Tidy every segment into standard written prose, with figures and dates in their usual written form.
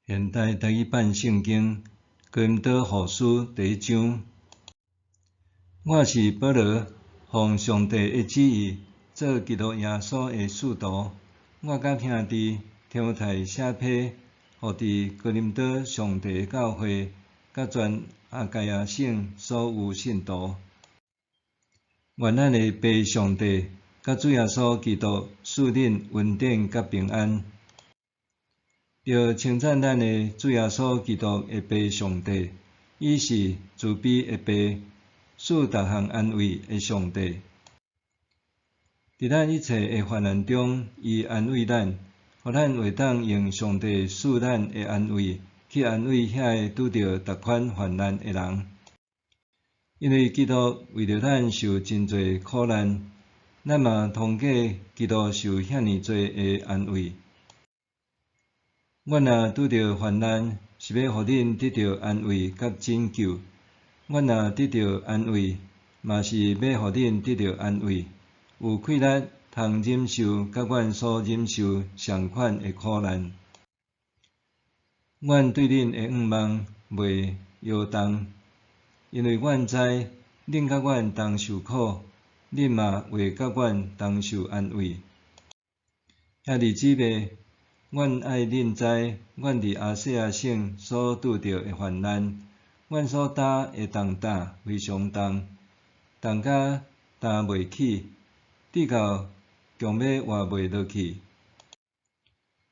现代台语版圣经哥林多后书第1章。我是保罗，奉上帝的旨意做基督耶稣的使徒。我甲兄弟提摩太写批，互伫哥林多上帝的教会，甲全亚该亚省所有信徒。愿咱的父上帝，甲主耶稣基督赐恁恩典甲平安。要称赞咱的主耶稣基督的父上帝，伊是慈悲的父，赐逐项安慰的上帝。伫咱一切的患难中，伊安慰咱，互咱会当用上帝赐咱的安慰，去安慰遐个拄着逐款患难的人。因为基督为着咱受真侪苦难，咱嘛通过基督受遐尼侪的安慰。阮若拄着患难，是要互恁得到安慰甲拯救；阮若得到安慰，嘛是要互恁得到安慰，有气力通忍受甲阮所忍受相款的苦难。阮对恁的愿望袂摇动，因为阮知恁甲阮同受苦，恁嘛会甲阮同受安慰。兄弟姊妹，阮爱恁知，阮伫亚细亚省所拄着的患难，阮所担的重担非常重，重甲担袂起，直到强要活袂落去。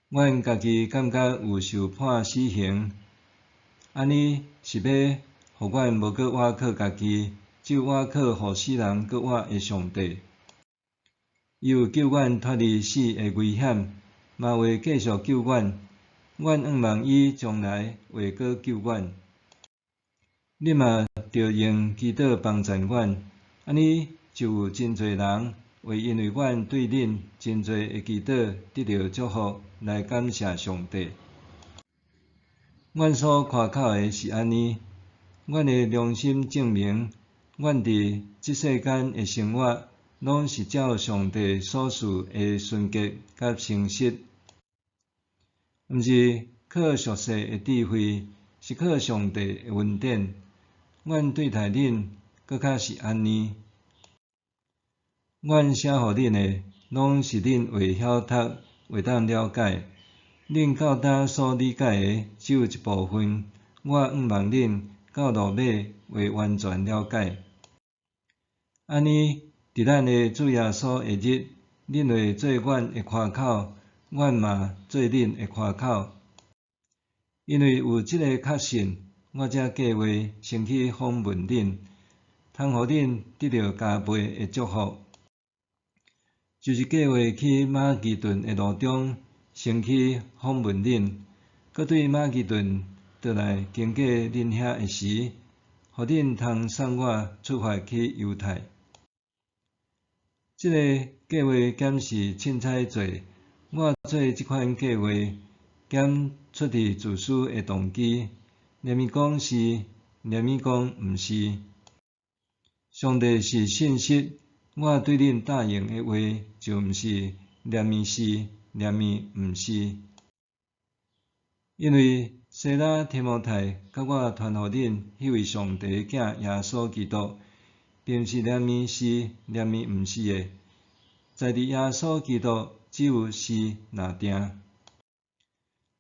阮家己感觉有受判死刑，安尼是要互阮无搁倚靠家己，只有倚靠互死人搁活的上帝。伊有救阮脱离死的危险，嘛会继续救阮。阮仰望伊将来会搁救阮。恁嘛着用祈祷帮助阮，安尼就有真侪人会因为阮对恁真侪的祈祷得到祝福，来感谢上帝。阮所夸口的是安尼，阮的良心证明，阮伫即世间的生活，拢是照上帝所赐的纯洁甲诚实。毋是靠俗世的智慧，是靠上帝的恩典。阮对待恁，搁较是安尼。阮写互恁的，拢是恁会晓读，会当了解。恁到今所理解的只有一部分，我仰望恁到落尾会完全了解。安尼，伫咱的主耶稣的日，恁会做阮的夸口，阮嘛做恁的夸口。因为有即个确信，我才计划先去访问恁，通互恁得到加倍的祝福。就是计划去马其顿的路中，先去访问恁，搁对马其顿倒来经过恁遐的时，互恁通送我出发去犹太。即个计划减是凊彩做，我做即款计划减出于自私的动机，连咪讲是，连咪讲毋是。上帝是信实，我对恁答应的话就毋是，连咪是，连咪毋是。因为西拉、提摩太甲我传互恁迄位上帝的囝耶稣基督，并毋是连咪是，连咪毋是的。在伫耶稣基督只有是若定。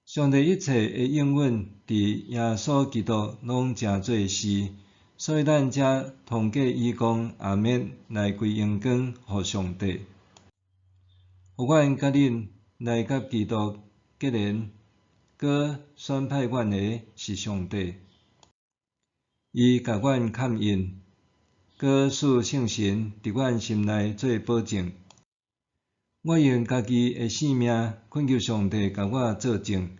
上帝一切的应允伫耶稣基督拢诚做是，所以咱才通过伊讲阿们来归荣光互上帝。互阮甲恁来甲基督结连，搁选派阮的是上帝。伊甲阮勘印，搁赐圣神伫阮心内做保证。我用家己的性命恳求上帝甲我作证，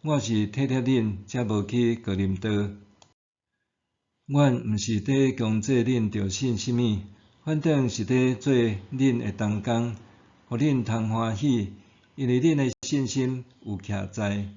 我是体贴恁才无去哥林多。阮毋是伫强制恁着信什么，反正是伫做恁的同工，互恁通欢喜，因为恁的信心有徛在。